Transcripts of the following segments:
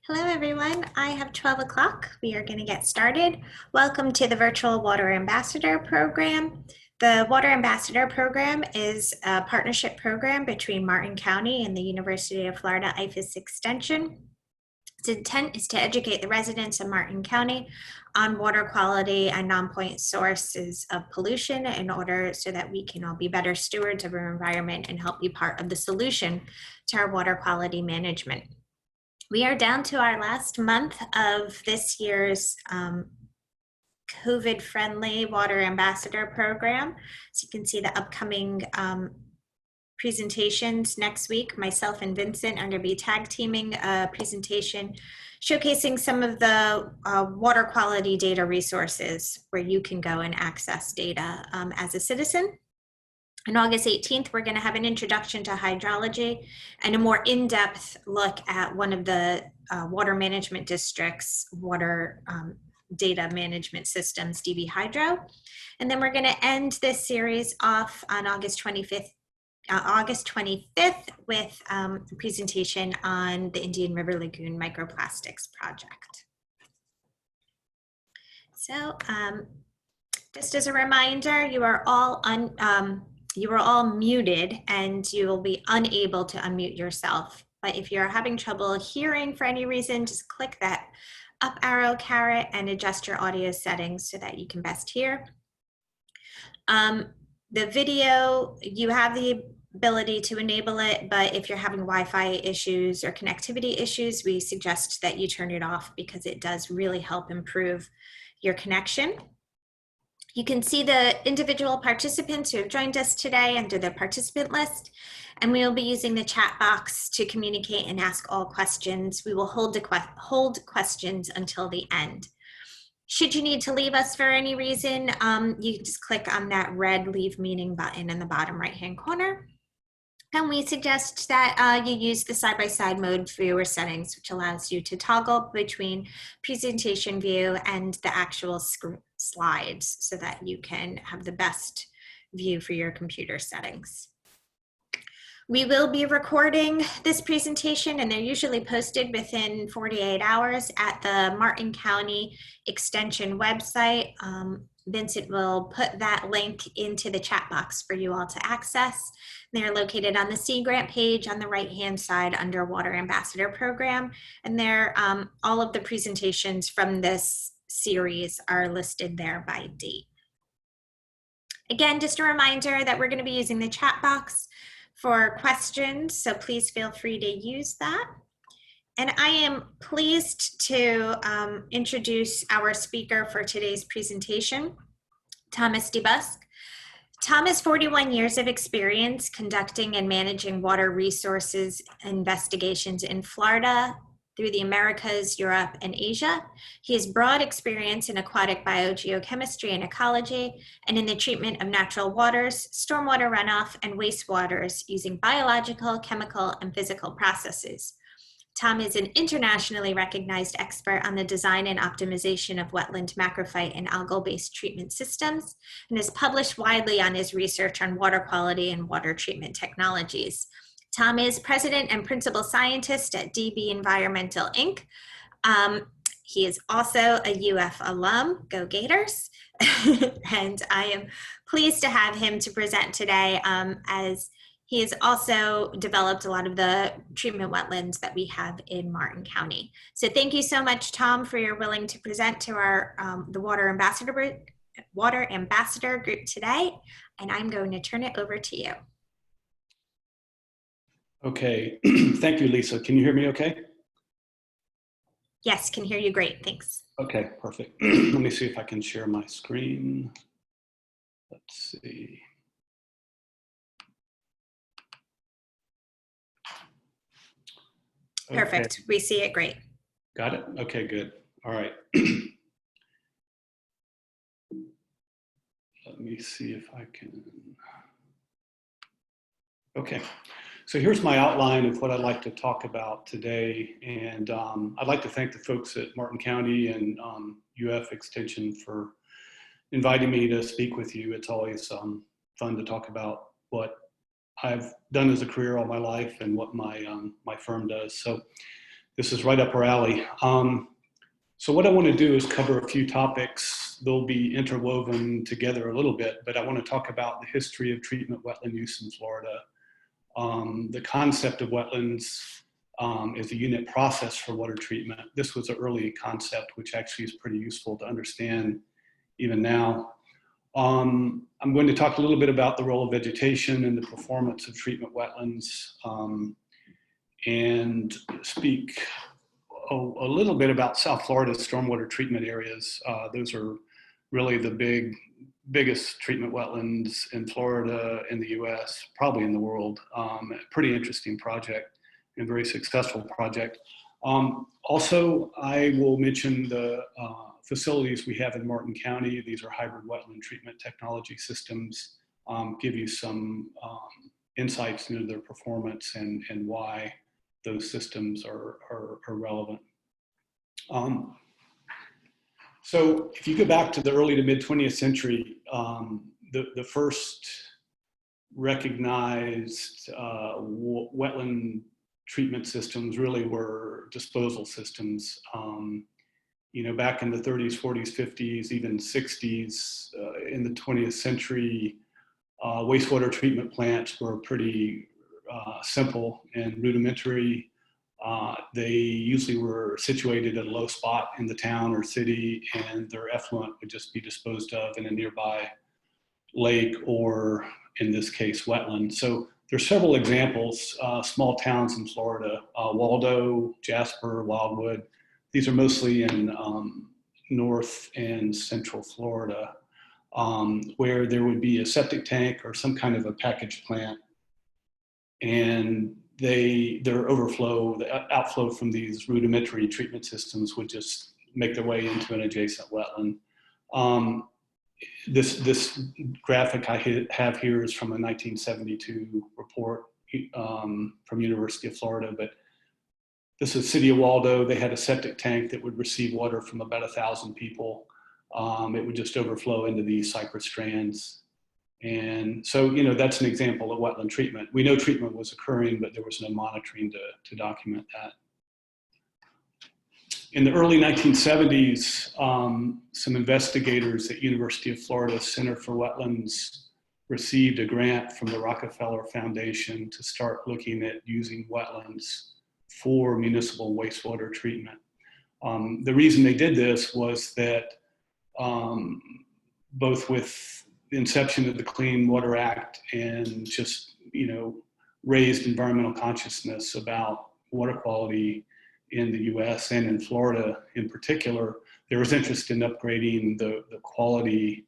Hello, everyone. I have 12 o'clock. We are going to get started. Welcome to the Virtual Water Ambassador Program. The Water Ambassador Program is a partnership program between Martin County and the University of Florida IFAS Extension. Its intent is to educate the residents of Martin County on water quality and non-point sources of pollution in order so that we can all be better stewards of our environment and help be part of the solution to our water quality management. We are down to our last month of this year's COVID-friendly Water Ambassador Program. So you can see the upcoming presentations next week. Myself and Vincent are going to be tag teaming a presentation showcasing some of the water quality data resources where you can go and access data as a citizen. On August 18th, we're going to have an introduction to hydrology and a more in-depth look at one of the water management district's water data management systems, DB Hydro. And then we're going to end this series off on August 25th with a presentation on the Indian River Lagoon microplastics project. So just as a reminder, you are all muted and you will be unable to unmute yourself. But if you're having trouble hearing for any reason, just click that up arrow caret and adjust your audio settings so that you can best hear. The video, you have the ability to enable it, but if you're having Wi-Fi issues or connectivity issues, we suggest that you turn it off because it does really help improve your connection. You can see the individual participants who have joined us today under the participant list, and we will be using the chat box to communicate and ask all questions. We will hold questions until the end. Should you need to leave us for any reason, you can just click on that red Leave Meeting button in the bottom right-hand corner. And we suggest that you use the side-by-side mode viewer settings, which allows you to toggle between presentation view and the actual slides so that you can have the best view for your computer settings. We will be recording this presentation, and they're usually posted within 48 hours at the Martin County Extension website. Vincent will put that link into the chat box for you all to access. They're located on the Sea Grant page on the right-hand side under Water Ambassador Program, and they're, all of the presentations from this series are listed there by date. Again, just a reminder that we're going to be using the chat box for questions, so please feel free to use that. And I am pleased to introduce our speaker for today's presentation, Thomas DeLusk. Tom has 41 years of experience conducting and managing water resources investigations in Florida, through the Americas, Europe, and Asia. He has broad experience in aquatic biogeochemistry and ecology, and in the treatment of natural waters, stormwater runoff, and wastewaters using biological, chemical, and physical processes. Tom is an internationally recognized expert on the design and optimization of wetland macrophyte and algal-based treatment systems, and has published widely on his research on water quality and water treatment technologies. Tom is president and principal scientist at DB Environmental, Inc. He is also a UF alum, go Gators, and I am pleased to have him to present today as he has also developed a lot of the treatment wetlands that we have in Martin County. So thank you so much, Tom, for your willing to present to our the Water Ambassador Group today, and I'm going to turn it over to you. Okay, thank you, Lisa. Can you hear me okay? Yes, can hear you great, thanks. Okay, perfect. Let me see if I can share my screen. Let's see. Perfect, okay. We see it great. Got it? Okay, good. All right. Let me see if I can. Okay. So here's my outline of what I'd like to talk about today. And I'd like to thank the folks at Martin County and UF Extension for inviting me to speak with you. It's always fun to talk about what I've done as a career all my life and what my, my firm does. So this is right up our alley. So what I want to do is cover a few topics. They'll be interwoven together a little bit, but I want to talk about the history of treatment wetland use in Florida, the concept of wetlands as a unit process for water treatment. This was an early concept, which actually is pretty useful to understand even now. I'm going to talk a little bit about the role of vegetation and the performance of treatment wetlands, and speak a little bit about South Florida's stormwater treatment areas. Those are really the biggest treatment wetlands in Florida, in the US, probably in the world. A pretty interesting project and very successful project. Also, I will mention the facilities we have in Martin County. These are hybrid wetland treatment technology systems, give you some insights into their performance and why those systems are relevant. So if you go back to the early to mid 20th century, the first recognized wetland treatment systems really were disposal systems. You know, back in the 30s, 40s, 50s, even 60s, in the 20th century, wastewater treatment plants were pretty simple and rudimentary. They usually were situated at a low spot in the town or city, and their effluent would just be disposed of in a nearby lake or, in this case, wetland. So there's several examples, small towns in Florida, Waldo, Jasper, Wildwood. These are mostly in North and Central Florida, where there would be a septic tank or some kind of a package plant, and their overflow, the outflow from these rudimentary treatment systems would just make their way into an adjacent wetland. This graphic I have here is from a 1972 report from University of Florida, but this is City of Waldo. They had a septic tank that would receive water from about 1,000 people. It would just overflow into these cypress strands. And so, you know, that's an example of wetland treatment. We know treatment was occurring, but there was no monitoring to document that. In the early 1970s, some investigators at University of Florida Center for Wetlands received a grant from the Rockefeller Foundation to start looking at using wetlands for municipal wastewater treatment. The reason they did this was that both with the inception of the Clean Water Act and just, you know, raised environmental consciousness about water quality in the US and in Florida in particular, there was interest in upgrading the quality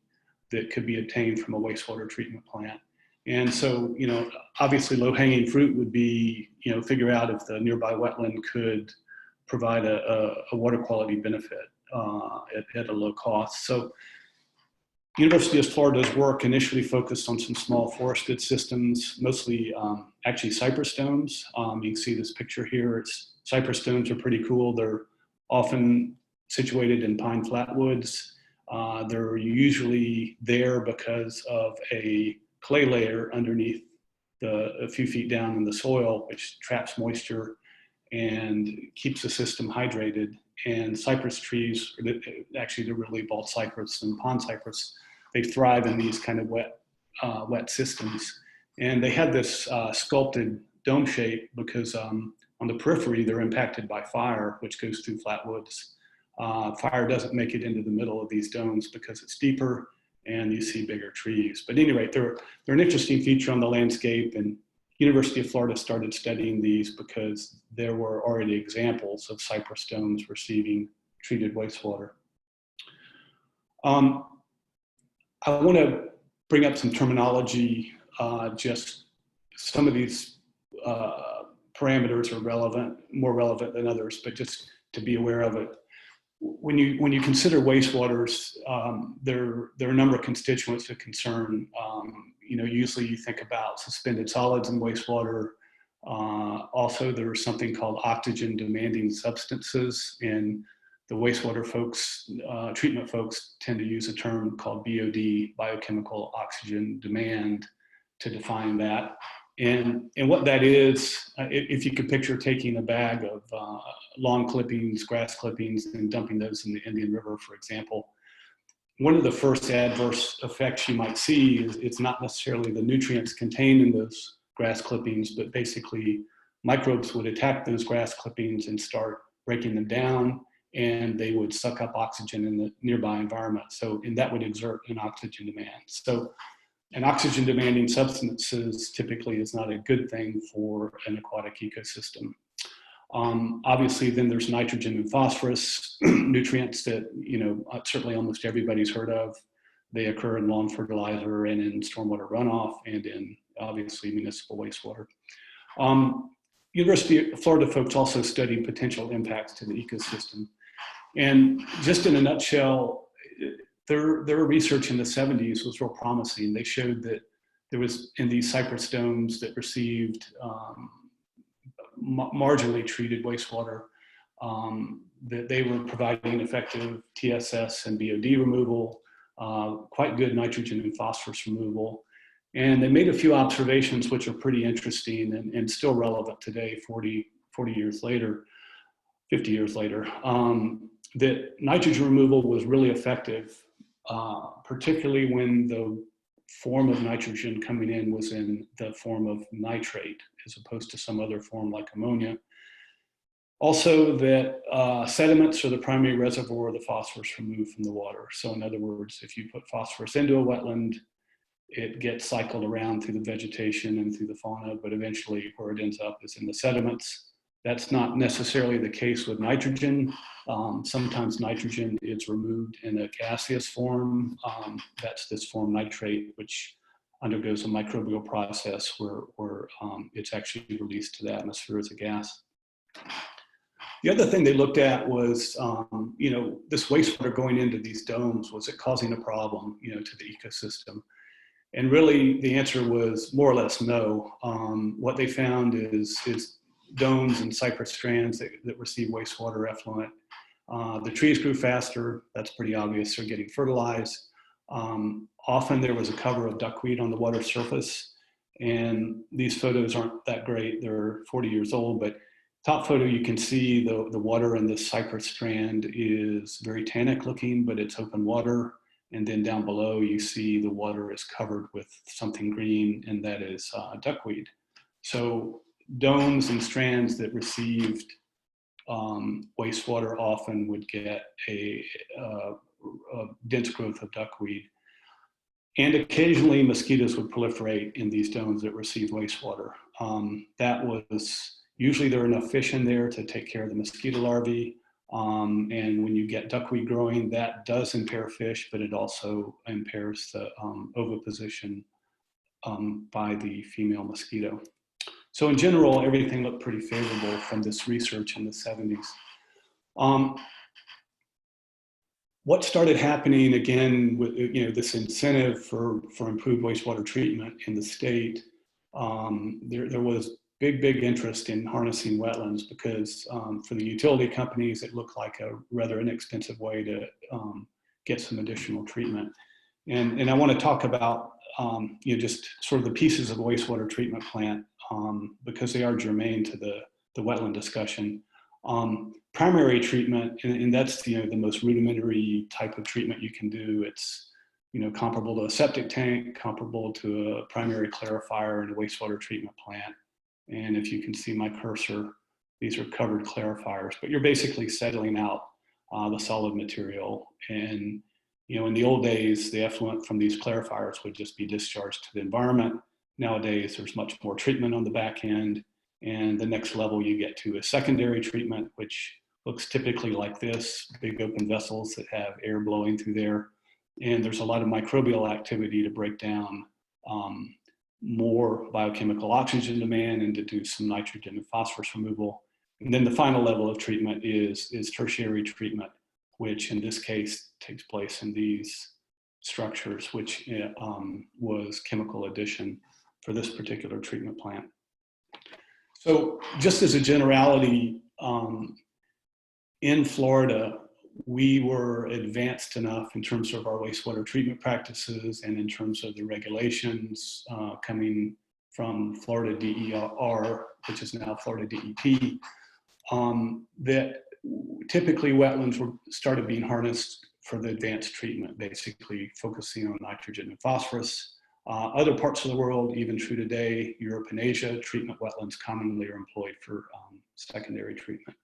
that could be obtained from a wastewater treatment plant. And so, you know, obviously low-hanging fruit would be, you know, figure out if the nearby wetland could provide a water quality benefit at a low cost. So University of Florida's work initially focused on some small forested systems, mostly actually cypress domes. You can see this picture here. Cypress domes are pretty cool. They're often situated in pine flatwoods. They're usually there because of a clay layer underneath a few feet down in the soil, which traps moisture and keeps the system hydrated. And cypress trees, actually they're really bald cypress and pond cypress, they thrive in these kind of wet systems. And they had this sculpted dome shape because on the periphery, they're impacted by fire, which goes through flatwoods. Fire doesn't make it into the middle of these domes because it's deeper and you see bigger trees. But anyway, they're an interesting feature on the landscape, and University of Florida started studying these because there were already examples of cypress domes receiving treated wastewater. I want to bring up some terminology, just some of these parameters are relevant, more relevant than others, but just to be aware of it. When you consider wastewaters, there are a number of constituents of concern. You know, usually you think about suspended solids in wastewater. Also, there's something called oxygen demanding substances, and the wastewater folks, treatment folks tend to use a term called BOD, biochemical oxygen demand, to define that. And what that is, if you could picture taking a bag of lawn clippings, grass clippings, and dumping those in the Indian River, for example, one of the first adverse effects you might see is it's not necessarily the nutrients contained in those grass clippings, but basically microbes would attack those grass clippings and start breaking them down, and they would suck up oxygen in the nearby environment. And that would exert an oxygen demand. So an oxygen demanding substances typically is not a good thing for an aquatic ecosystem. Obviously, then there's nitrogen and phosphorus, nutrients that, certainly almost everybody's heard of. They occur in lawn fertilizer and in stormwater runoff and in, obviously, municipal wastewater. University of Florida folks also studied potential impacts to the ecosystem. And just in a nutshell, their research in the 70s was real promising. They showed that there was, in these cypress domes that received marginally treated wastewater, that they were providing effective TSS and BOD removal, quite good nitrogen and phosphorus removal. And they made a few observations which are pretty interesting and still relevant today, 40 years later, 50 years later, that nitrogen removal was really effective, particularly when the form of nitrogen coming in was in the form of nitrate as opposed to some other form like ammonia. Also that sediments are the primary reservoir of the phosphorus removed from the water. So in other words, if you put phosphorus into a wetland, it gets cycled around through the vegetation and through the fauna, but eventually where it ends up is in the sediments. That's not necessarily the case with nitrogen. Sometimes nitrogen is removed in a gaseous form. That's this form nitrate, which undergoes a microbial process where it's actually released to the atmosphere as a gas. The other thing they looked at was, this wastewater going into these domes, was it causing a problem, to the ecosystem? And really the answer was more or less no. What they found is domes and cypress strands that receive wastewater effluent. The trees grew faster. That's pretty obvious. They're getting fertilized. Often there was a cover of duckweed on the water surface. And these photos aren't that great. They're 40 years old, but top photo, you can see the water in this cypress strand is very tannic looking, but it's open water. And then down below, you see the water is covered with something green, and that is duckweed. So domes and strands that received wastewater often would get a dense growth of duckweed. And occasionally mosquitoes would proliferate in these domes that received wastewater. That was, usually there are enough fish in there to take care of the mosquito larvae. And when you get duckweed growing, that does impair fish, but it also impairs the oviposition by the female mosquito. So in general, everything looked pretty favorable from this research in the 70s. What started happening again with this incentive for improved wastewater treatment in the state, there was big interest in harnessing wetlands because for the utility companies, it looked like a rather inexpensive way to get some additional treatment. And I want to talk about just sort of the pieces of a wastewater treatment plant because they are germane to the wetland discussion. Primary treatment, and that's the most rudimentary type of treatment you can do. It's comparable to a septic tank, comparable to a primary clarifier in a wastewater treatment plant. And if you can see my cursor, these are covered clarifiers, but you're basically settling out the solid material. And in the old days, the effluent from these clarifiers would just be discharged to the environment. Nowadays, there's much more treatment on the back end. And the next level you get to is secondary treatment, which looks typically like this, big open vessels that have air blowing through there. And there's a lot of microbial activity to break down more biochemical oxygen demand and to do some nitrogen and phosphorus removal. And then the final level of treatment is tertiary treatment, which in this case takes place in these structures, which was chemical addition for this particular treatment plant. So just as a generality, in Florida, we were advanced enough in terms of our wastewater treatment practices and in terms of the regulations coming from Florida DER, which is now Florida DEP, that typically wetlands started being harnessed for the advanced treatment, basically focusing on nitrogen and phosphorus. Other parts of the world, even true today, Europe and Asia, treatment wetlands commonly are employed for secondary treatment.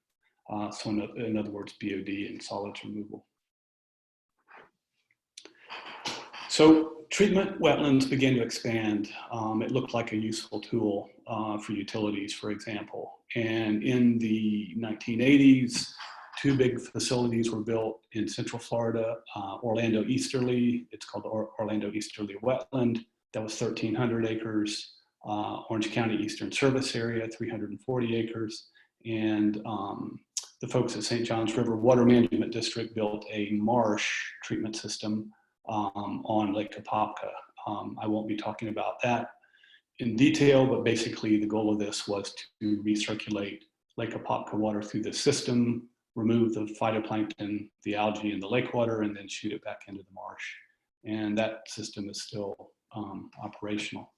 So in other words, BOD and solids removal. So treatment wetlands began to expand. It looked like a useful tool for utilities, for example. And in the 1980s, two big facilities were built in Central Florida, Orlando Easterly. It's called the Orlando Easterly Wetland. That was 1,300 acres. Orange County Eastern Service Area, 340 acres. And the folks at St. Johns River Water Management District built a marsh treatment system on Lake Apopka. I won't be talking about that in detail, but basically the goal of this was to recirculate Lake Apopka water through the system, remove the phytoplankton, the algae in the lake water, and then shoot it back into the marsh. And that system is still operational.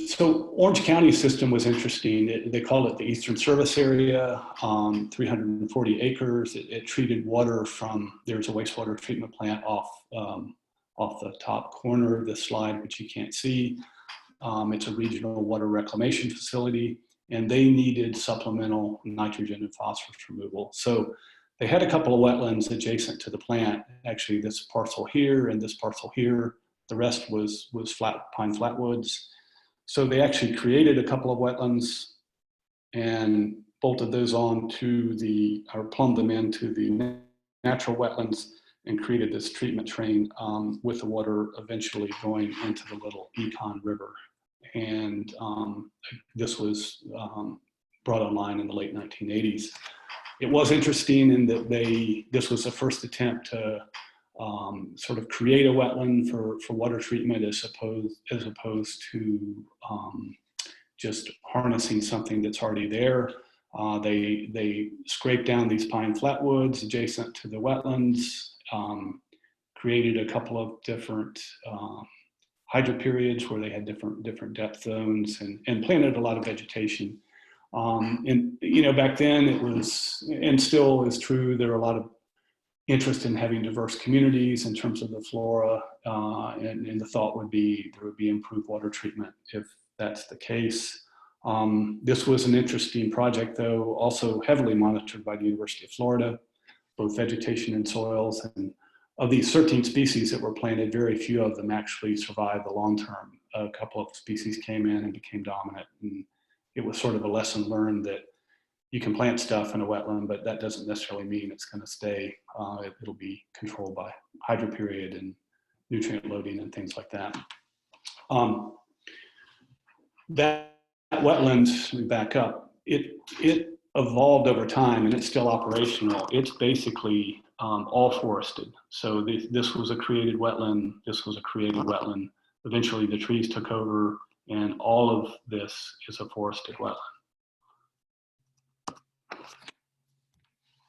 So Orange County system was interesting. They called it the Eastern Service Area, 340 acres. It treated water from, there's a wastewater treatment plant off the top corner of this slide, which you can't see. It's a regional water reclamation facility, and they needed supplemental nitrogen and phosphorus removal. So they had a couple of wetlands adjacent to the plant, actually this parcel here and this parcel here. The rest was pine flatwoods. So they actually created a couple of wetlands and bolted those on to or plumbed them into the natural wetlands and created this treatment train with the water eventually going into the little Econ River. And this was brought online in the late 1980s. It was interesting in that this was the first attempt to sort of create a wetland for water treatment as opposed to just harnessing something that's already there. They scraped down these pine flatwoods adjacent to the wetlands, created a couple of different hydro periods where they had different depth zones and planted a lot of vegetation. And back then it was, and still is true, there are a lot of interest in having diverse communities in terms of the flora, and the thought would be there would be improved water treatment if that's the case. This was an interesting project, though, also heavily monitored by the University of Florida, both vegetation and soils. And of these 13 species that were planted, very few of them actually survived the long term. A couple of species came in and became dominant, and it was sort of a lesson learned that you can plant stuff in a wetland, but that doesn't necessarily mean it's going to stay. It'll be controlled by hydro period and nutrient loading and things like that. That wetland, let me back up, it evolved over time and it's still operational. It's basically all forested. So this was a created wetland, this was a created wetland. Eventually the trees took over and all of this is a forested wetland.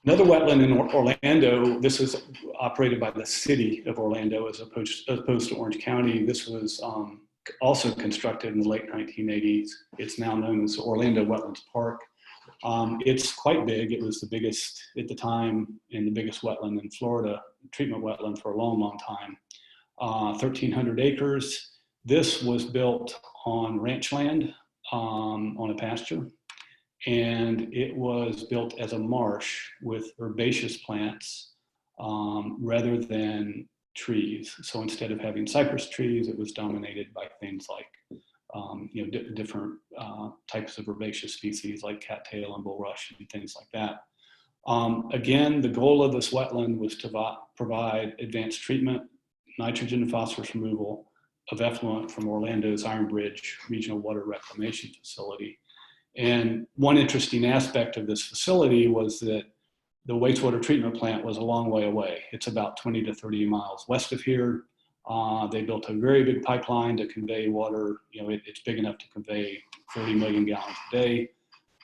Another wetland in Orlando, this is operated by the city of Orlando as opposed to Orange County. This was also constructed in the late 1980s. It's now known as Orlando Wetlands Park. It's quite big. It was the biggest at the time and the biggest wetland in Florida, treatment wetland for a long, long time. 1,300 acres. This was built on ranch land, on a pasture. And it was built as a marsh with herbaceous plants rather than trees. So instead of having cypress trees, it was dominated by things like different types of herbaceous species like cattail and bulrush and things like that. Again, the goal of this wetland was to provide advanced treatment, nitrogen and phosphorus removal of effluent from Orlando's Iron Bridge Regional Water Reclamation Facility. And one interesting aspect of this facility was that the wastewater treatment plant was a long way away. It's about 20 to 30 miles west of here. They built a very big pipeline to convey water. It's big enough to convey 40 million gallons a day.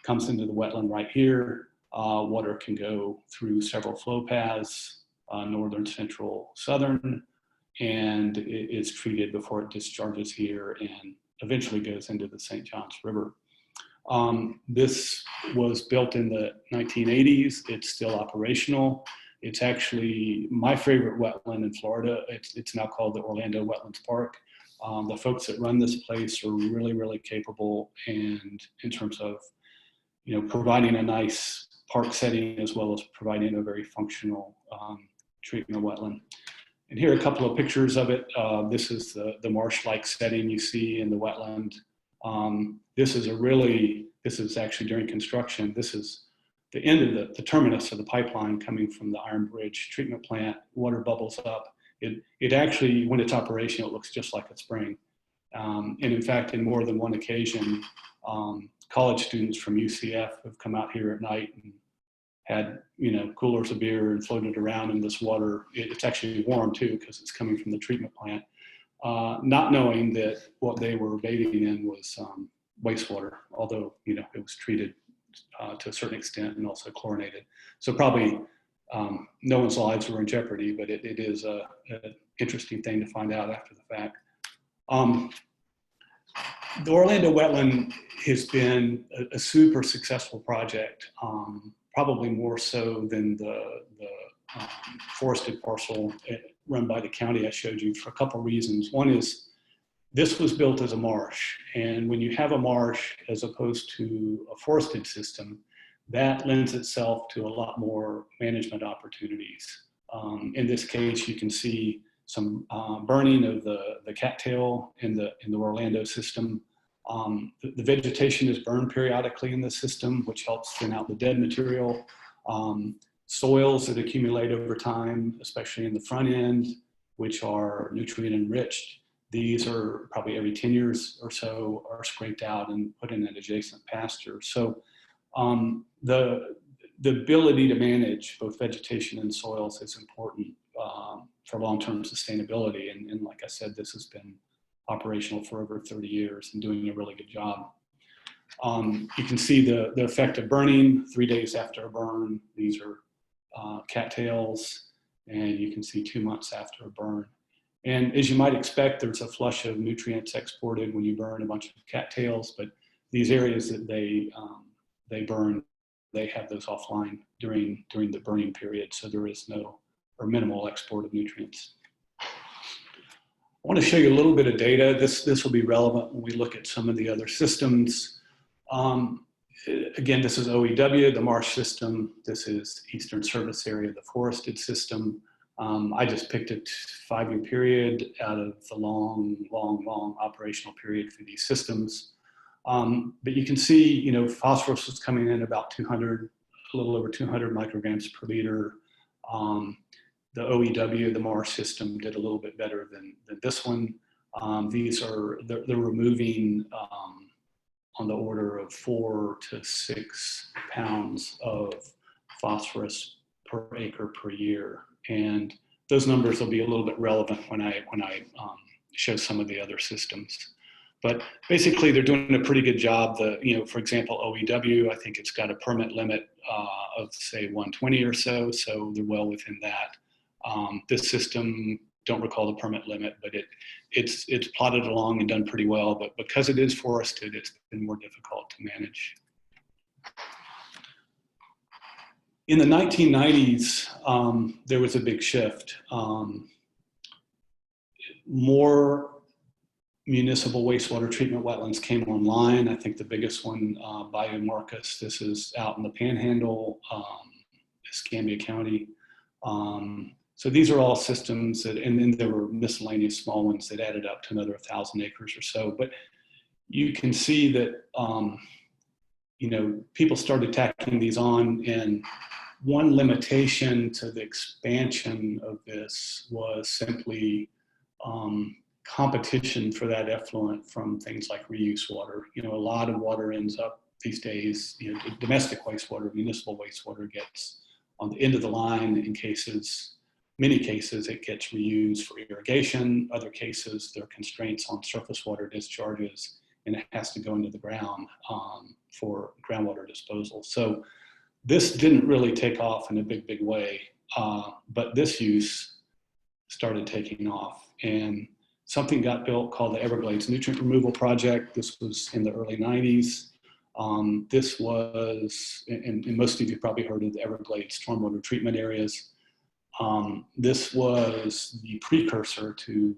Comes into the wetland right here. Water can go through several flow paths, northern, central, southern, and it is treated before it discharges here and eventually goes into the St. Johns River. This was built in the 1980s. It's still operational. It's actually my favorite wetland in Florida. It's now called the Orlando Wetlands Park. The folks that run this place are really, really capable, and in terms of, providing a nice park setting as well as providing a very functional treatment wetland. And here are a couple of pictures of it. This is the marsh-like setting you see in the wetland. This is actually during construction. This is the end of the terminus of the pipeline coming from the Iron Bridge treatment plant. Water bubbles up. It actually, when it's operational, it looks just like a spring. And in fact, in more than one occasion, college students from UCF have come out here at night and had, coolers of beer and floated around in this water. It's actually warm too, because it's coming from the treatment plant, not knowing that what they were bathing in was wastewater, although, it was treated to a certain extent and also chlorinated. So probably no one's lives were in jeopardy, but it is an interesting thing to find out after the fact. The Orlando wetland has been a super successful project, probably more so than the forested parcel run by the county I showed you, for a couple of reasons. One is this was built as a marsh, and when you have a marsh as opposed to a forested system, that lends itself to a lot more management opportunities. In this case, you can see some burning of the cattail in the Orlando system. The vegetation is burned periodically in the system, which helps thin out the dead material. Soils that accumulate over time, especially in the front end, which are nutrient enriched. These are probably every 10 years or so are scraped out and put in an adjacent pasture. So the ability to manage both vegetation and soils is important for long-term sustainability. And like I said, this has been operational for over 30 years and doing a really good job. You can see the effect of burning 3 days after a burn. These are cattails, and you can see 2 months after a burn. And as you might expect, there's a flush of nutrients exported when you burn a bunch of cattails, but these areas that they burn, they have those offline during the burning period, so there is no or minimal export of nutrients. I want to show you a little bit of data. This will be relevant when we look at some of the other systems. Again, this is OEW, the marsh system. This is Eastern Service Area, the forested system. I just picked a 5-year period out of the long operational period for these systems. But you can see, phosphorus is coming in about 200, a little over 200 micrograms per liter. The OEW, the marsh system, did a little bit better than this one. They're removing on the order of 4 to 6 pounds of phosphorus per acre per year. And those numbers will be a little bit relevant when I show some of the other systems. But basically, they're doing a pretty good job. For example, OEW, I think it's got a permit limit of say 120 or so they're well within that. This system, don't recall the permit limit, but it's plodded along and done pretty well. But because it is forested, it's been more difficult to manage. In the 1990s, there was a big shift. More municipal wastewater treatment wetlands came online. I think the biggest one, Bayou Marcus, this is out in the Panhandle, Escambia County. So these are all systems and then there were miscellaneous small ones that added up to another 1,000 acres or so. But you can see that, people started tacking these on, and one limitation to the expansion of this was simply competition for that effluent from things like reuse water. A lot of water ends up these days, domestic wastewater, municipal wastewater gets on the end of the line in many cases it gets reused for irrigation. Other cases, there are constraints on surface water discharges and it has to go into the ground for groundwater disposal. So this didn't really take off in a big way, but this use started taking off. And something got built called the Everglades Nutrient Removal Project. This was in the early 90s. This was, and most of you probably heard of the Everglades stormwater treatment areas. This was the precursor to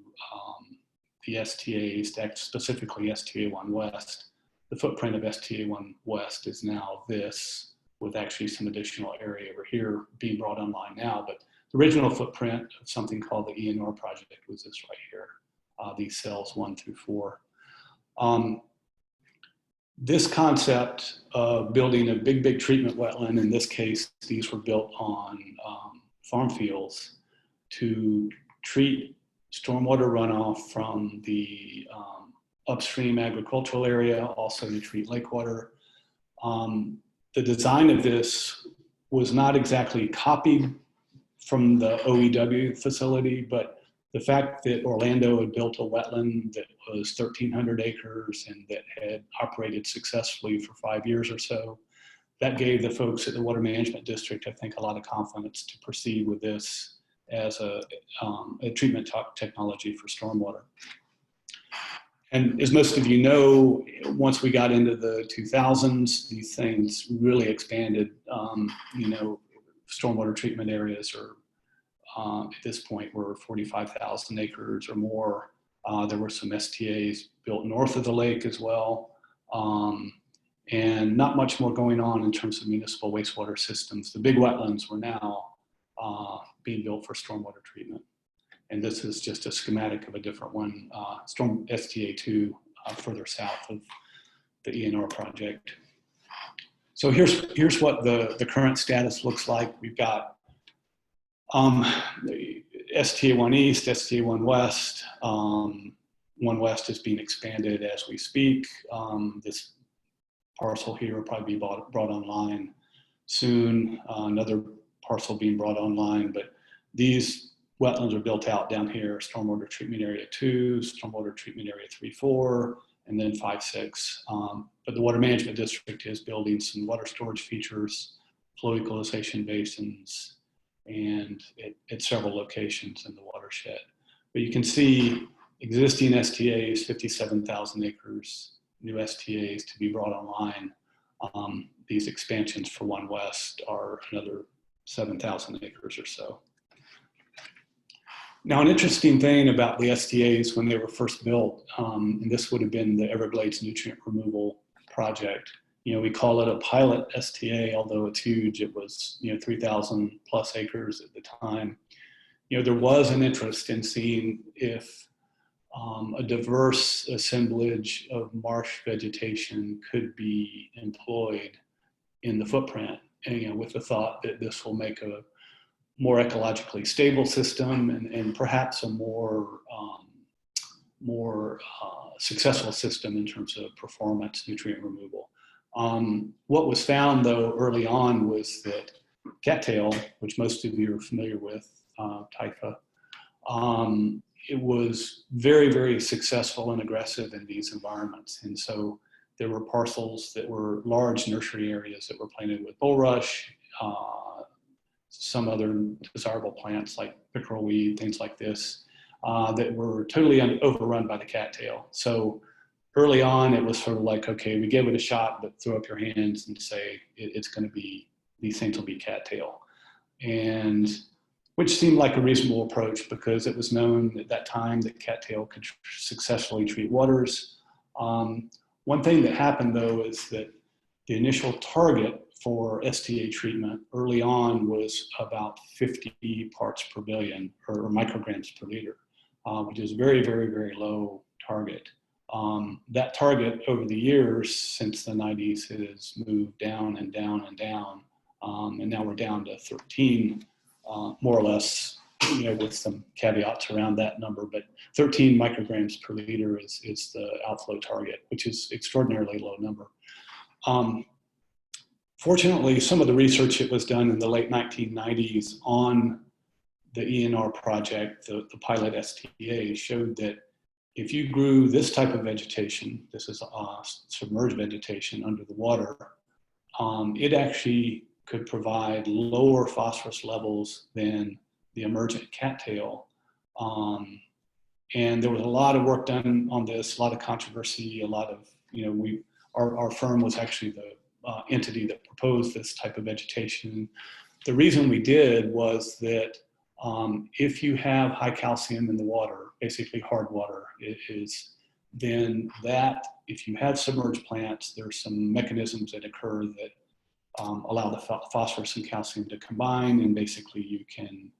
the STAs, specifically STA1 West. The footprint of STA1 West is now this, with actually some additional area over here being brought online now. But the original footprint of something called the ENR project was this right here, these cells 1 through 4. This concept of building a big treatment wetland, in this case, these were built on farm fields to treat stormwater runoff from the upstream agricultural area, also to treat lake water. The design of this was not exactly copied from the OEW facility, but the fact that Orlando had built a wetland that was 1,300 acres and that had operated successfully for 5 years or so, that gave the folks at the Water Management District, I think, a lot of confidence to proceed with this as a treatment technology for stormwater. And as most of you know, once we got into the 2000s, these things really expanded. Stormwater treatment areas are, at this point, were 45,000 acres or more. There were some STAs built north of the lake as well. And not much more going on in terms of municipal wastewater systems. The big wetlands were now being built for stormwater treatment. And this is just a schematic of a different one, Storm STA2, further south of the ENR project. So here's what the current status looks like. We've got the STA1 East, STA1 West. 1 West is being expanded as we speak. This parcel here will probably be brought online soon. Another parcel being brought online, but these wetlands are built out down here: stormwater treatment area 2, stormwater treatment area 3, 4, and then 5, 6. But the Water Management District is building some water storage features, flow equalization basins, and at several locations in the watershed. But you can see existing STAs, 57,000 acres, new STAs to be brought online. These expansions for 1 West are another 7,000 acres or so. Now, an interesting thing about the STAs when they were first built, and this would have been the Everglades Nutrient Removal Project. We call it a pilot STA, although it's huge. It was 3,000 plus acres at the time. There was an interest in seeing if a diverse assemblage of marsh vegetation could be employed in the footprint, and with the thought that this will make a more ecologically stable system and perhaps a more successful system in terms of performance nutrient removal. What was found, though, early on was that cattail, which most of you are familiar with, typha, it was very successful and aggressive in these environments. And so there were parcels that were large nursery areas that were planted with bulrush, some other desirable plants like pickerelweed, things like this, that were totally overrun by the cattail. So early on, it was sort of like, okay, we give it a shot, but throw up your hands and say it's going to be, these things will be cattail. And which seemed like a reasonable approach because it was known at that time that cattail could successfully treat waters. One thing that happened, though, is that the initial target for STA treatment early on was about 50 parts per billion, or micrograms per liter, which is very low target. That target over the years since the 90s has moved down and down and down, and now we're down to 13, more or less, with some caveats around that number, but 13 micrograms per liter is the outflow target, which is extraordinarily low number. Fortunately, some of the research that was done in the late 1990s on the ENR project, the pilot STA, showed that if you grew this type of vegetation, this is submerged vegetation under the water, it actually could provide lower phosphorus levels than the emergent cattail And there was a lot of work done on this, a lot of controversy, a lot of, our firm was actually the entity that proposed this type of vegetation. The reason we did was that if you have high calcium in the water, basically hard water, then that, if you have submerged plants, there's some mechanisms that occur that allow the phosphorus and calcium to combine, and basically you can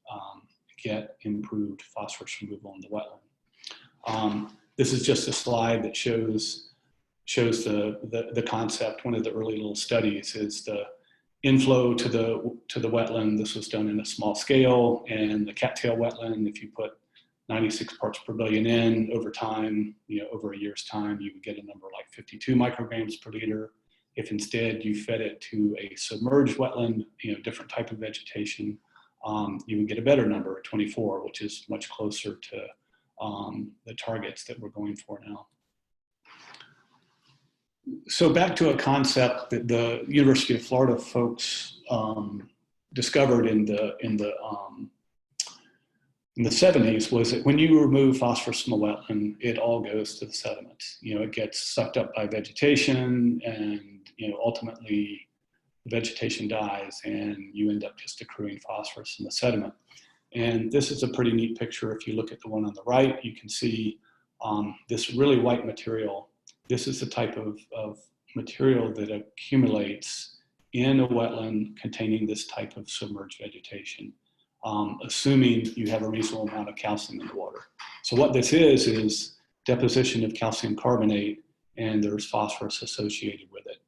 get improved phosphorus removal in the wetland. This is just a slide that shows the concept. One of the early little studies is the inflow to the wetland. This was done in a small scale, and the cattail wetland, if you put 96 parts per billion in over time, over a year's time, you would get a number like 52 micrograms per liter. If instead you fed it to a submerged wetland, different type of vegetation, you would get a better number, 24, which is much closer to the targets that we're going for now. So back to a concept that the University of Florida folks discovered in the 70s, was that when you remove phosphorus from a wetland, it all goes to the sediments. It gets sucked up by vegetation, and ultimately the vegetation dies, and you end up just accruing phosphorus in the sediment. And this is a pretty neat picture. If you look at the one on the right, you can see this really white material. This is the type of material that accumulates in a wetland containing this type of submerged vegetation, assuming you have a reasonable amount of calcium in the water. So what this is deposition of calcium carbonate, and there's phosphorus associated with it.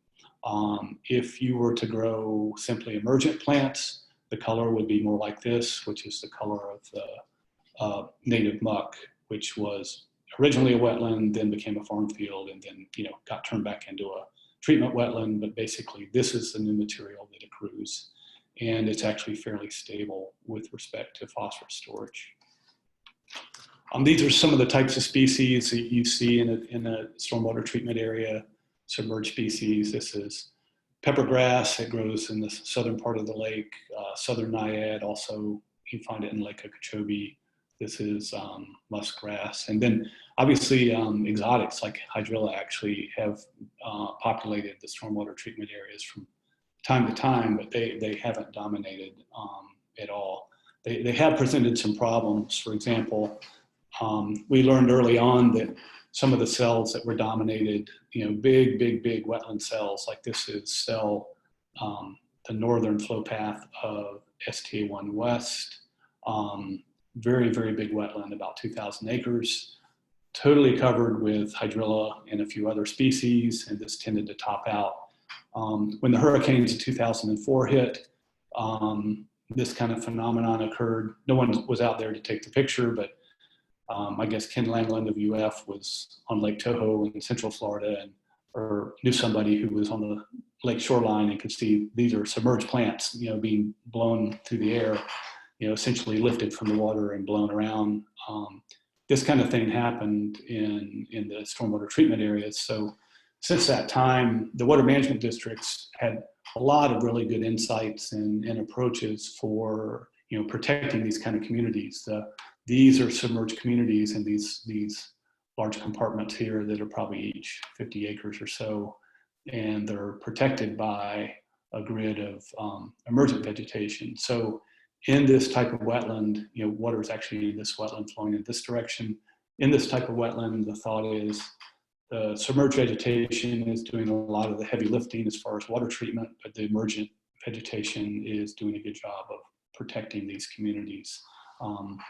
If you were to grow simply emergent plants, the color would be more like this, which is the color of the native muck, which was originally a wetland, then became a farm field, and then got turned back into a treatment wetland. But basically, this is the new material that accrues, and it's actually fairly stable with respect to phosphorus storage. These are some of the types of species that you see in a stormwater treatment area, submerged species. This is peppergrass. It grows in the southern part of the lake. Southern naiad, also you find it in Lake Okeechobee. This is muskgrass. And then obviously exotics like hydrilla actually have populated the stormwater treatment areas from time to time, but they haven't dominated at all. They have presented some problems. For example, we learned early on that some of the cells that were dominated, big wetland cells, like this is cell, the northern flow path of STA1 West, very big wetland, about 2,000 acres, totally covered with hydrilla and a few other species, and this tended to top out. When the hurricanes of 2004 hit, this kind of phenomenon occurred. No one was out there to take the picture, but I guess Ken Langland of UF was on Lake Toho in Central Florida, or knew somebody who was on the lake shoreline and could see these are submerged plants, being blown through the air, essentially lifted from the water and blown around. This kind of thing happened in the stormwater treatment areas. So since that time, the water management districts had a lot of really good insights and approaches for protecting these kind of communities. These are submerged communities in these large compartments here that are probably each 50 acres or so, and they're protected by a grid of emergent vegetation. So in this type of wetland, water is actually in this wetland flowing in this direction. In this type of wetland, the thought is the submerged vegetation is doing a lot of the heavy lifting as far as water treatment, but the emergent vegetation is doing a good job of protecting these communities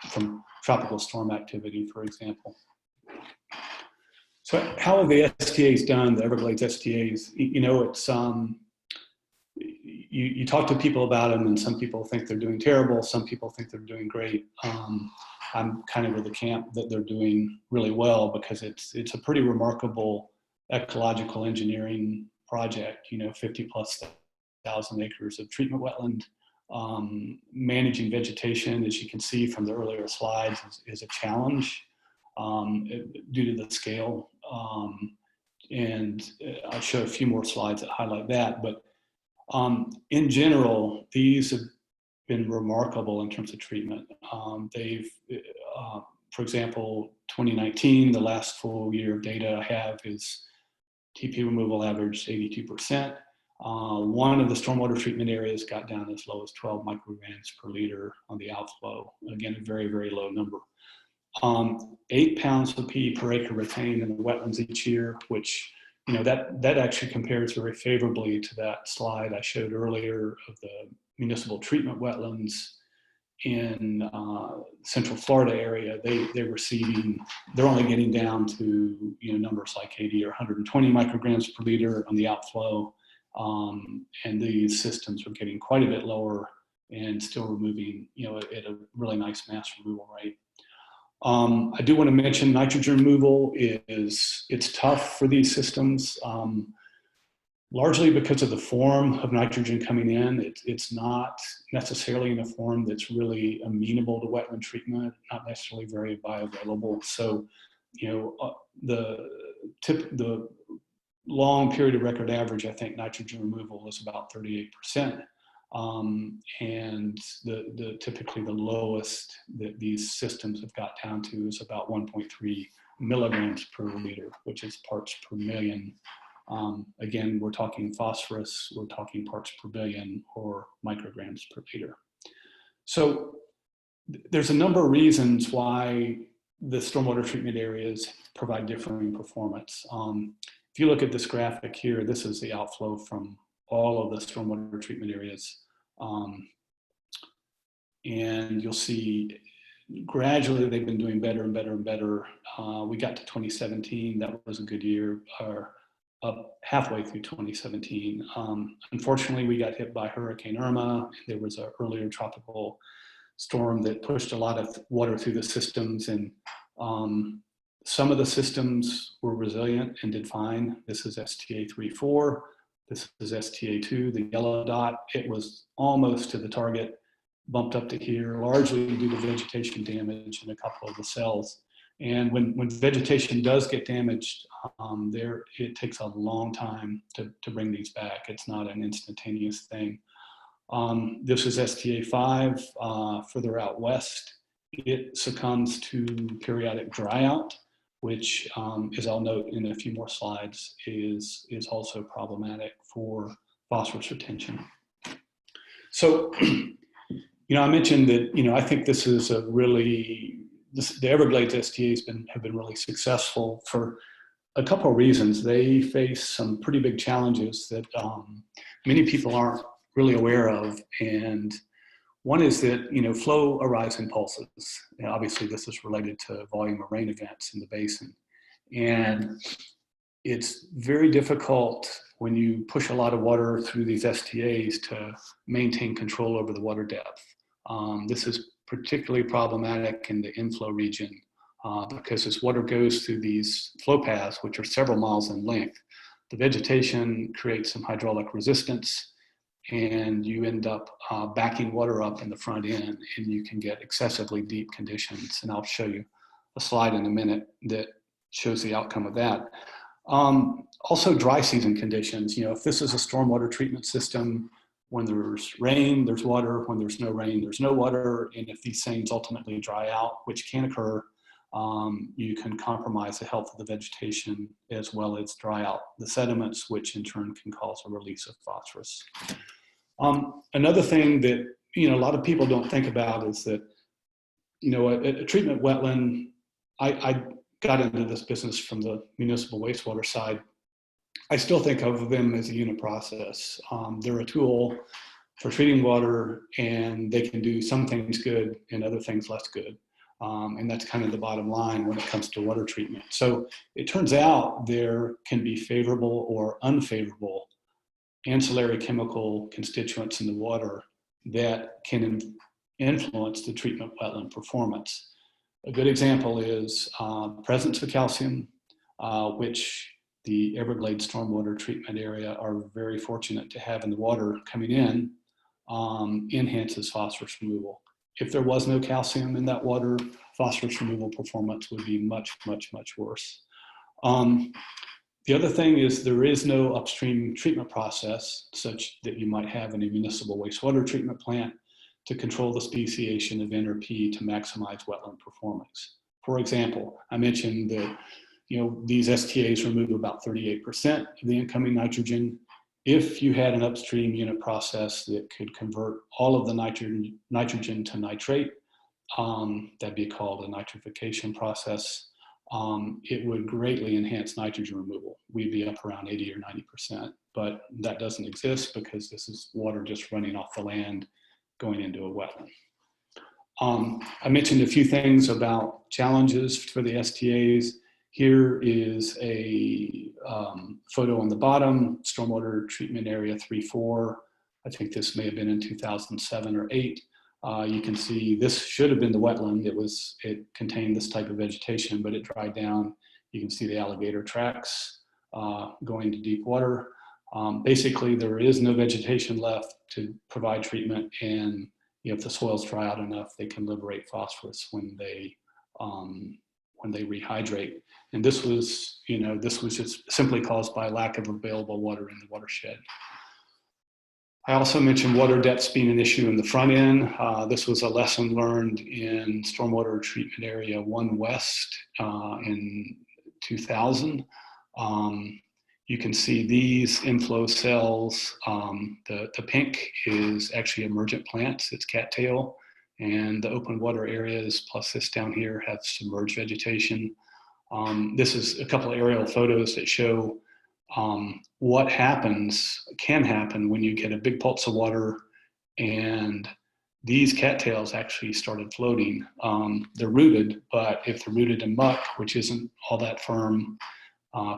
from tropical storm activity, for example. So how have the STAs done, the Everglades STAs? It's, you talk to people about them, and some people think they're doing terrible, some people think they're doing great. I'm kind of with the camp that they're doing really well, because it's a pretty remarkable ecological engineering project, 50,000+ acres of treatment wetland. Managing vegetation, as you can see from the earlier slides, is a challenge due to the scale. And I'll show a few more slides that highlight that. But in general, these have been remarkable in terms of treatment. They've For example, 2019, the last full year of data I have is TP removal averaged 82%. One of the stormwater treatment areas got down as low as 12 micrograms per liter on the outflow. Again, a very, very low number. 8 pounds of P per acre retained in the wetlands each year, which, you know, that actually compares very favorably to that slide I showed earlier of the municipal treatment wetlands in Central Florida area. They're receiving, they're only getting down to, you know, numbers like 80 or 120 micrograms per liter on the outflow. And these systems are getting quite a bit lower and still removing, you know, at a really nice mass removal rate. I do want to mention nitrogen removal it's tough for these systems, largely because of the form of nitrogen coming in. It's not necessarily in a form that's really amenable to wetland treatment, not necessarily very bioavailable. So, you know, the long period of record average, I think nitrogen removal is about 38%. And typically the lowest that these systems have got down to is about 1.3 milligrams per liter, which is parts per million. Again, we're talking phosphorus, we're talking parts per billion or micrograms per liter. So there's a number of reasons why the stormwater treatment areas provide differing performance. If you look at this graphic here, this is the outflow from all of the stormwater treatment areas. And you'll see gradually they've been doing better and better and better. We got to 2017, that was a good year, or up halfway through 2017. Unfortunately, we got hit by Hurricane Irma. There was an earlier tropical storm that pushed a lot of water through the systems, and some of the systems were resilient and did fine. This is STA 3-4. This is STA 2, the yellow dot. It was almost to the target, bumped up to here, largely due to vegetation damage in a couple of the cells. And when vegetation does get damaged, it takes a long time to bring these back. It's not an instantaneous thing. This is STA 5, further out west. It succumbs to periodic dryout, which, as I'll note in a few more slides, is also problematic for phosphorus retention. So, you know, I mentioned that, you know, I think this is a really, the Everglades STAs have been really successful for a couple of reasons. They face some pretty big challenges that many people aren't really aware of. And one is that, you know, flow arrives in pulses. And obviously, this is related to volume of rain events in the basin. And it's very difficult when you push a lot of water through these STAs to maintain control over the water depth. This is particularly problematic in the inflow region because as water goes through these flow paths, which are several miles in length, the vegetation creates some hydraulic resistance, and you end up backing water up in the front end, and you can get excessively deep conditions. And I'll show you a slide in a minute that shows the outcome of that. Also dry season conditions. You know, if this is a stormwater treatment system, when there's rain, there's water. When there's no rain, there's no water. And if these things ultimately dry out, which can occur, you can compromise the health of the vegetation as well as dry out the sediments, which in turn can cause a release of phosphorus. Another thing that, you know, a lot of people don't think about is that, you know, a treatment wetland, I got into this business from the municipal wastewater side. I still think of them as a unit process. They're a tool for treating water, and they can do some things good and other things less good. And that's kind of the bottom line when it comes to water treatment. So it turns out there can be favorable or unfavorable ancillary chemical constituents in the water that can influence the treatment wetland performance. A good example is presence of calcium, which the Everglades stormwater treatment area are very fortunate to have in the water coming in, enhances phosphorus removal. If there was no calcium in that water, phosphorus removal performance would be much, much, much worse. The other thing is there is no upstream treatment process such that you might have in a municipal wastewater treatment plant to control the speciation of N or P to maximize wetland performance. For example, I mentioned that these STAs remove about 38% of the incoming nitrogen. If you had an upstream unit process that could convert all of the nitrogen to nitrate, that'd be called a nitrification process. It would greatly enhance nitrogen removal. We'd be up around 80 or 90%, but that doesn't exist because this is water just running off the land going into a wetland. I mentioned a few things about challenges for the STAs. Here is a photo on the bottom, stormwater treatment area 3-4. I think this may have been in 2007 or 8. You can see this should have been the wetland. It contained this type of vegetation, but it dried down. You can see the alligator tracks going to deep water. Basically, there is no vegetation left to provide treatment, and if the soils dry out enough, they can liberate phosphorus when they rehydrate. And this was just simply caused by lack of available water in the watershed. I also mentioned water depths being an issue in the front end. This was a lesson learned in Stormwater Treatment Area 1 West in 2000. You can see these inflow cells. The pink is actually emergent plants, it's cattail, and the open water areas plus this down here have submerged vegetation. This is a couple of aerial photos that show what can happen when you get a big pulse of water and these cattails actually started floating. They're rooted, but if they're rooted in muck, which isn't all that firm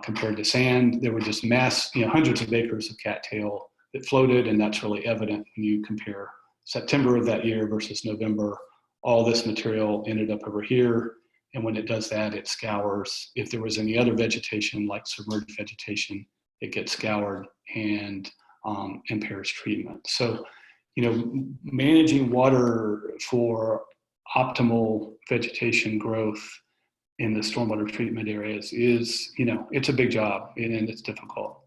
compared to sand, there were just hundreds of acres of cattail that floated, and that's really evident when you compare September of that year versus November. All this material ended up over here. And when it does that, it scours. If there was any other vegetation, like submerged vegetation, it gets scoured and impairs treatment. So, managing water for optimal vegetation growth in the stormwater treatment areas is, it's a big job and it's difficult.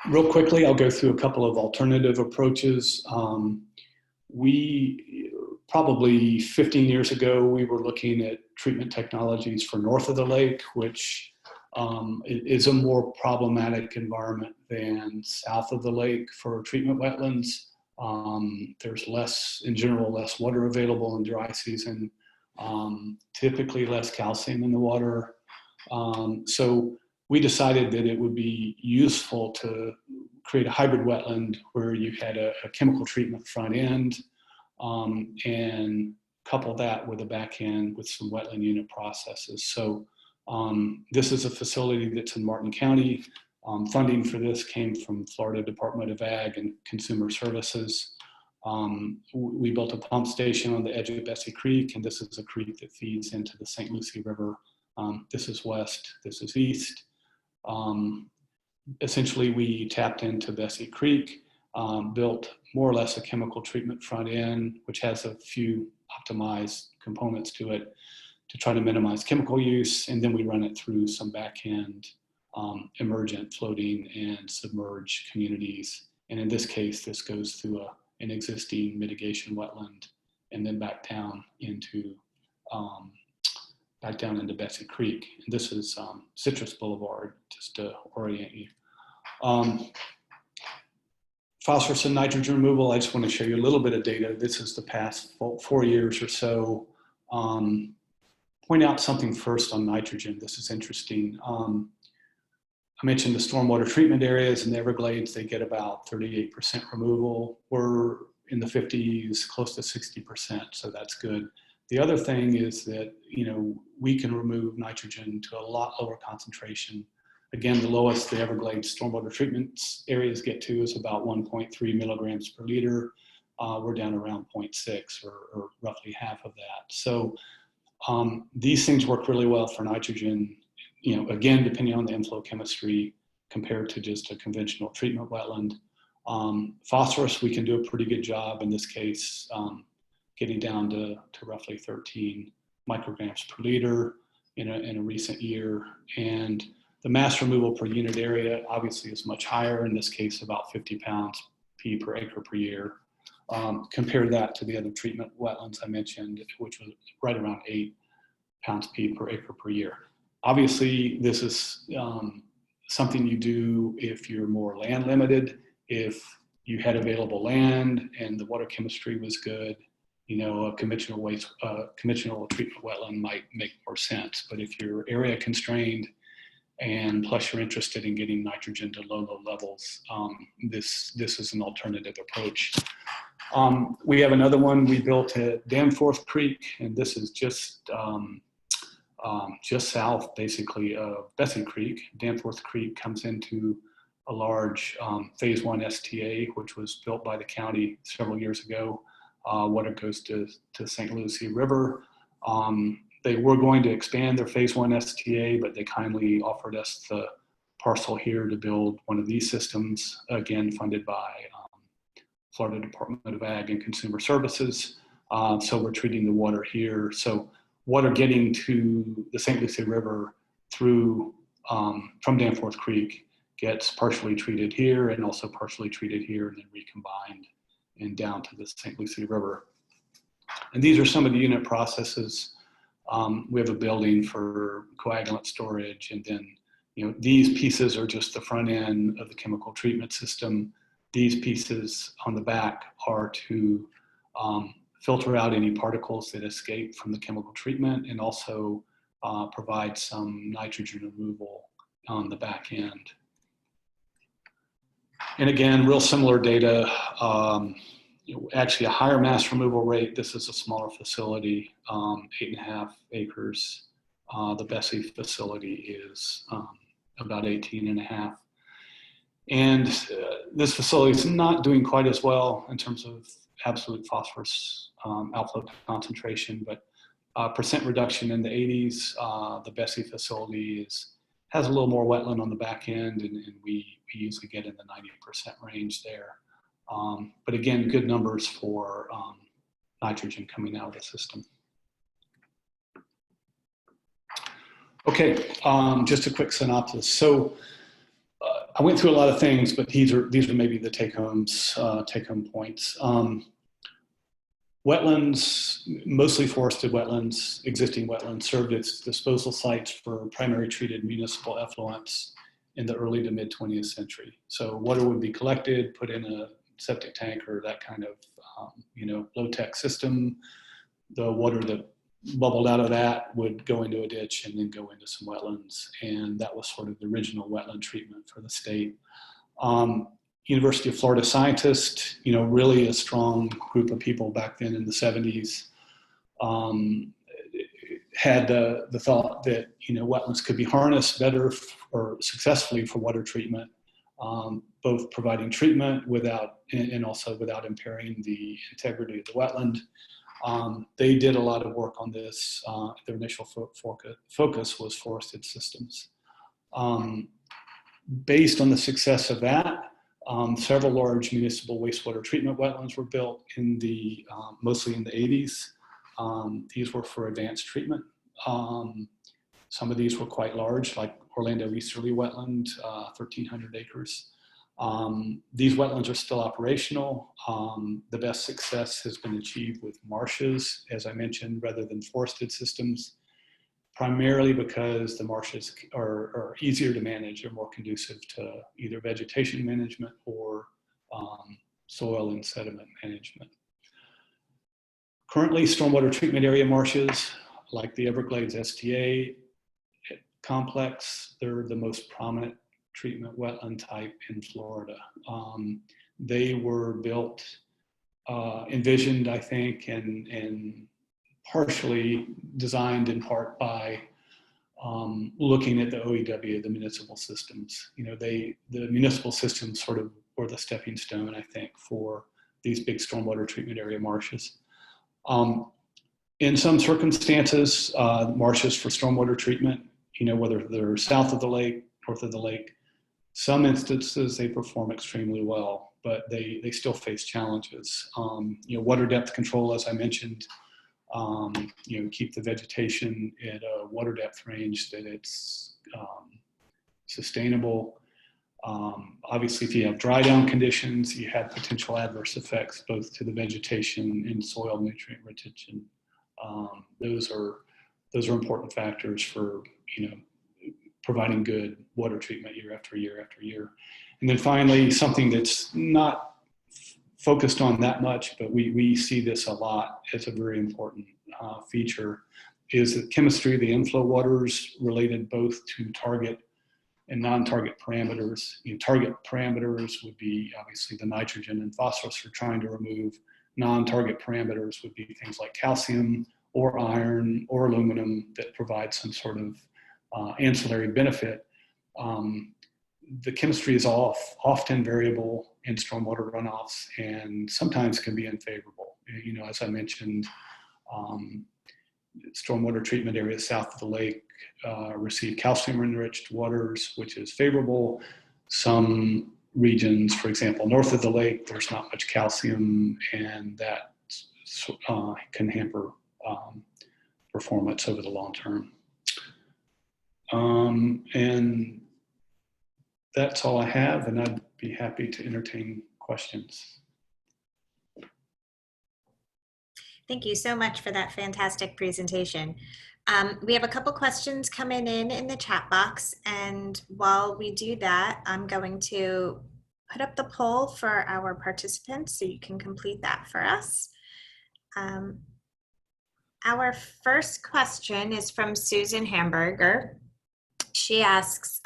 Real quickly, I'll go through a couple of alternative approaches. Probably 15 years ago, we were looking at treatment technologies for north of the lake, which is a more problematic environment than south of the lake for treatment wetlands. There's in general, less water available in dry season, typically less calcium in the water. So we decided that it would be useful to create a hybrid wetland where you had a chemical treatment front end, and couple that with a back end with some wetland unit processes. So this is a facility that's in Martin County. Funding for this came from Florida Department of Ag and Consumer Services. We built a pump station on the edge of Bessie Creek, and this is a creek that feeds into the St. Lucie River. This is west, this is east. Essentially, we tapped into Bessie Creek, built more or less a chemical treatment front end, which has a few optimized components to it to try to minimize chemical use. And then we run it through some back end emergent, floating, and submerged communities. And in this case, this goes through an existing mitigation wetland and then back down into Bessie Creek. And this is Citrus Boulevard, just to orient you. Phosphorus and nitrogen removal, I just want to show you a little bit of data. This is the past 4 years or so. Point out something first on nitrogen. This is interesting. I mentioned the stormwater treatment areas in the Everglades, they get about 38% removal. We're in the 50s, close to 60%, so that's good. The other thing is that, we can remove nitrogen to a lot lower concentration. Again, the lowest the Everglades stormwater treatment areas get to is about 1.3 milligrams per liter. We're down around 0.6 or roughly half of that. So these things work really well for nitrogen, again, depending on the inflow chemistry compared to just a conventional treatment wetland. Phosphorus, we can do a pretty good job in this case, getting down to roughly 13 micrograms per liter in a recent year. And the mass removal per unit area obviously is much higher, in this case about 50 pounds P per acre per year. Compare that to the other treatment wetlands I mentioned, which was right around 8 pounds P per acre per year. Obviously, this is something you do if you're more land limited, if you had available land and the water chemistry was good. You know, a conventional treatment wetland might make more sense. But if you're area constrained and plus you're interested in getting nitrogen to low levels, this is an alternative approach. We have another one we built at Danforth Creek, and this is just south, basically, of Bessie Creek. Danforth Creek comes into a large phase 1 STA, which was built by the county several years ago. Water goes to St. Lucie River. They were going to expand their phase 1 STA, but they kindly offered us the parcel here to build one of these systems, again, funded by Florida Department of Ag and Consumer Services. So we're treating the water here. So water getting to the St. Lucie River through from Danforth Creek gets partially treated here and also partially treated here and then recombined and down to the St. Lucie River. And these are some of the unit processes. We have a building for coagulant storage, and then, you know, these pieces are just the front end of the chemical treatment system. These pieces on the back are to filter out any particles that escape from the chemical treatment and also provide some nitrogen removal on the back end. And again, real similar data, actually a higher mass removal rate. This is a smaller facility, 8.5 acres. The Bessie facility is about 18.5. And this facility is not doing quite as well in terms of absolute phosphorus outflow concentration, but percent reduction in the 80s. The Bessie facility has a little more wetland on the back end, and we usually get in the 90% range there. But again, good numbers for nitrogen coming out of the system. Okay, just a quick synopsis. So I went through a lot of things, but these are maybe the take-home points. Wetlands, mostly forested wetlands, existing wetlands, served as disposal sites for primary treated municipal effluents in the early to mid 20th century. So water would be collected, put in a septic tank or that kind of low-tech system. The water that bubbled out of that would go into a ditch and then go into some wetlands, and that was sort of the original wetland treatment for the state. University of Florida scientists, really a strong group of people back then in the 70s, had the thought that wetlands could be harnessed better or successfully for water treatment, both providing treatment without and also without impairing the integrity of the wetland. They did a lot of work on this. Their initial focus was forested systems. Based on the success of that, several large municipal wastewater treatment wetlands were built mostly in the 80s. These were for advanced treatment. Some of these were quite large, like Orlando Easterly Wetland, 1,300 acres. These wetlands are still operational. The best success has been achieved with marshes, as I mentioned, rather than forested systems, primarily because the marshes are easier to manage. They're more conducive to either vegetation management or soil and sediment management. Currently, stormwater treatment area marshes, like the Everglades STA complex, they're the most prominent treatment wetland type in Florida. They were built, envisioned, I think, and partially designed in part by looking at the OEW, the municipal systems. The municipal systems sort of were the stepping stone, I think, for these big stormwater treatment area marshes. In some circumstances, marshes for stormwater treatment, whether they're south of the lake, north of the lake, some instances they perform extremely well, but they still face challenges. Water depth control, as I mentioned, keep the vegetation at a water depth range that it's sustainable. Obviously, if you have dry down conditions, you have potential adverse effects both to the vegetation and soil nutrient retention. Those are important factors for providing good water treatment year after year after year. And then finally, something that's not focused on that much, but we see this a lot as a very important feature, is the chemistry of the inflow waters related both to target and non-target parameters. Target parameters would be obviously the nitrogen and phosphorus we're trying to remove. Non-target parameters would be things like calcium or iron or aluminum that provide some sort of ancillary benefit. The chemistry is often variable in stormwater runoffs and sometimes can be unfavorable. As I mentioned, stormwater treatment areas south of the lake receive calcium-enriched waters, which is favorable. Some regions, for example, north of the lake, there's not much calcium, and that can hamper performance over the long term. And that's all I have, and I'd be happy to entertain questions. Thank you so much for that fantastic presentation. We have a couple questions coming in the chat box, and while we do that, I'm going to put up the poll for our participants so you can complete that for us. Our first question is from Susan Hamburger. She asks,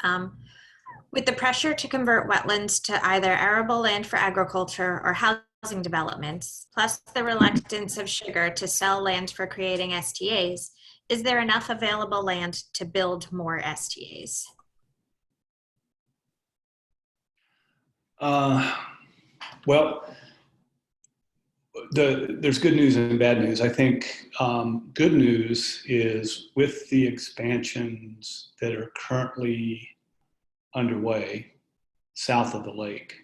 with the pressure to convert wetlands to either arable land for agriculture or housing developments, plus the reluctance of sugar to sell land for creating STAs, is there enough available land to build more STAs? Well, there's good news and bad news. I think good news is with the expansions that are currently underway south of the lake,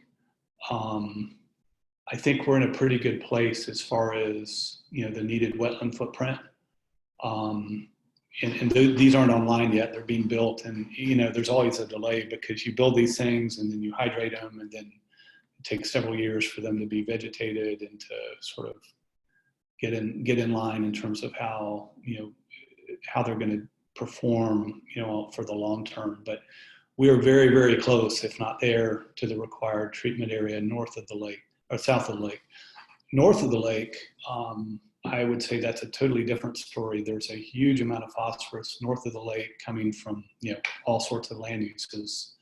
I think we're in a pretty good place as far as the needed wetland footprint. And these aren't online yet; they're being built, and there's always a delay because you build these things and then you hydrate them, and then it takes several years for them to be vegetated and to sort of get in line in terms of how they're going to perform for the long term. But we are very, very close, if not there, to the required treatment area north of the lake or south of the lake. North of the lake, I would say that's a totally different story. There's a huge amount of phosphorus north of the lake coming from all sorts of land uses.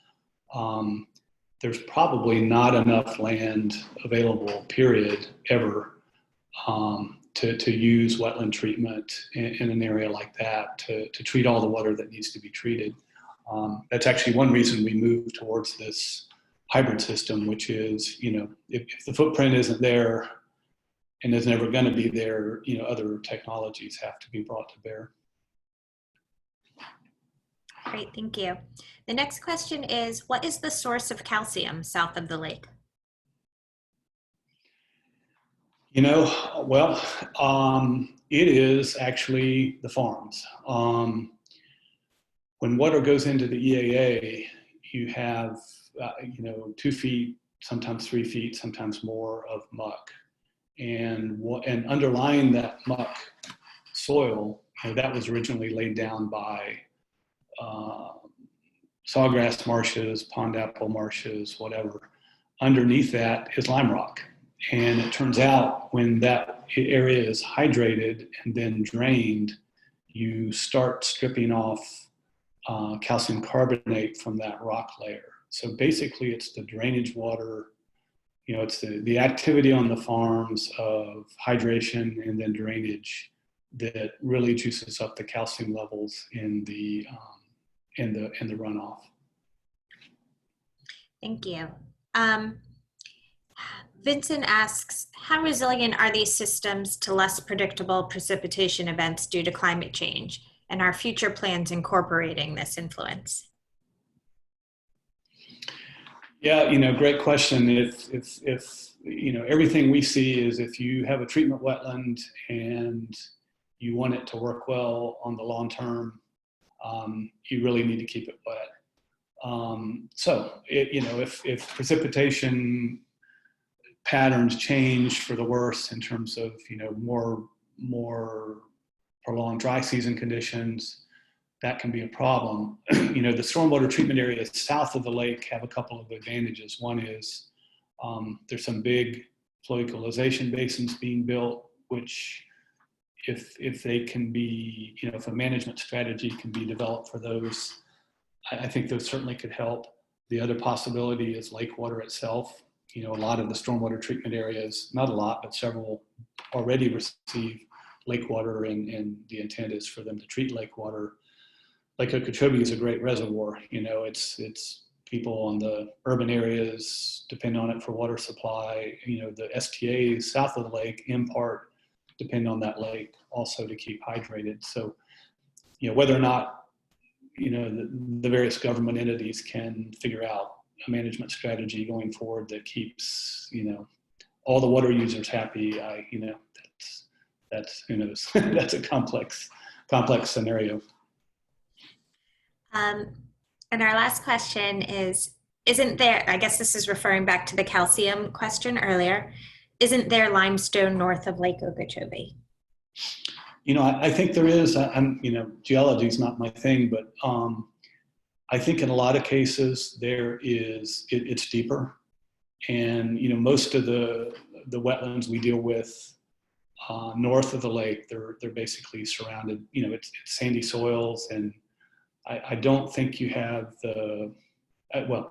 There's probably not enough land available, period, ever, to use wetland treatment in an area like that to treat all the water that needs to be treated. That's actually one reason we moved towards this hybrid system, which is, if the footprint isn't there and is never going to be there, other technologies have to be brought to bear. Great, thank you. The next question is, what is the source of calcium south of the lake? Well, it is actually the farms. When water goes into the EAA, you have, 2 feet, sometimes 3 feet, sometimes more of muck. And underlying that muck soil, that was originally laid down by sawgrass marshes, pond apple marshes, whatever. Underneath that is lime rock. And it turns out when that area is hydrated and then drained, you start stripping off calcium carbonate from that rock layer. So basically it's the drainage water, it's the activity on the farms of hydration and then drainage that really juices up the calcium levels in the runoff. Thank you. Vincent asks, how resilient are these systems to less predictable precipitation events due to climate change? And are future plans incorporating this influence? Yeah, great question. If everything we see is if you have a treatment wetland and you want it to work well on the long term, you really need to keep it wet. If precipitation patterns change for the worse in terms of, more prolonged dry season conditions, that can be a problem. The stormwater treatment areas south of the lake have a couple of advantages. One is there's some big flow equalization basins being built, which if they can be, if a management strategy can be developed for those, I think those certainly could help. The other possibility is lake water itself. A lot of the stormwater treatment areas, not a lot, but several already receive lake water, and the intent is for them to treat lake water. Lake Okeechobee is a great reservoir. It's people in the urban areas depend on it for water supply. The STAs south of the lake in part depend on that lake also to keep hydrated. So, whether or not, the various government entities can figure out a management strategy going forward that keeps, all the water users happy, that's who knows. That's a complex scenario. And our last question is, isn't there, I guess this is referring back to the calcium question earlier, isn't there limestone north of Lake Okeechobee? I think there is. Geology is not my thing, but I think in a lot of cases there is, it's deeper. And, most of the wetlands we deal with north of the lake, they're basically surrounded, it's sandy soils. And I don't think you have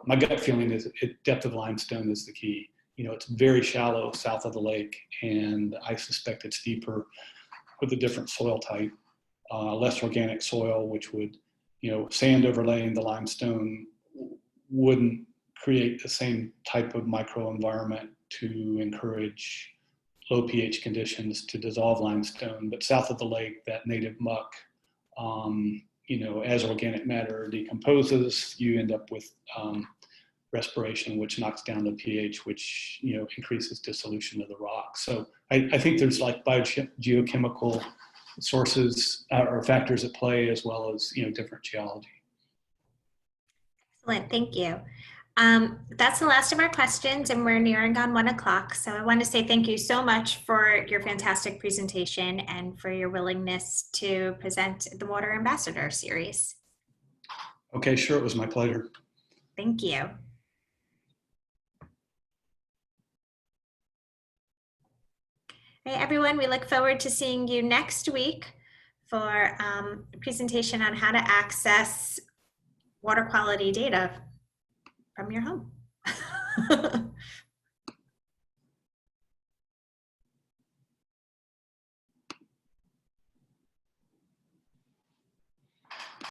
my gut feeling is depth of limestone is the key. It's very shallow south of the lake, and I suspect it's deeper with a different soil type, less organic soil, which would, sand overlaying the limestone wouldn't create the same type of microenvironment to encourage low pH conditions to dissolve limestone. But south of the lake, that native muck, as organic matter decomposes, you end up with respiration, which knocks down the pH, which, increases dissolution of the rock. So I think there's like biogeochemical sources or factors at play, as well as, different geology. Excellent, thank you. That's the last of our questions, and we're nearing on 1 o'clock. So I want to say thank you so much for your fantastic presentation and for your willingness to present the Water Ambassador series. Okay, sure, it was my pleasure. Thank you. Hey everyone, we look forward to seeing you next week for a presentation on how to access water quality data from your home.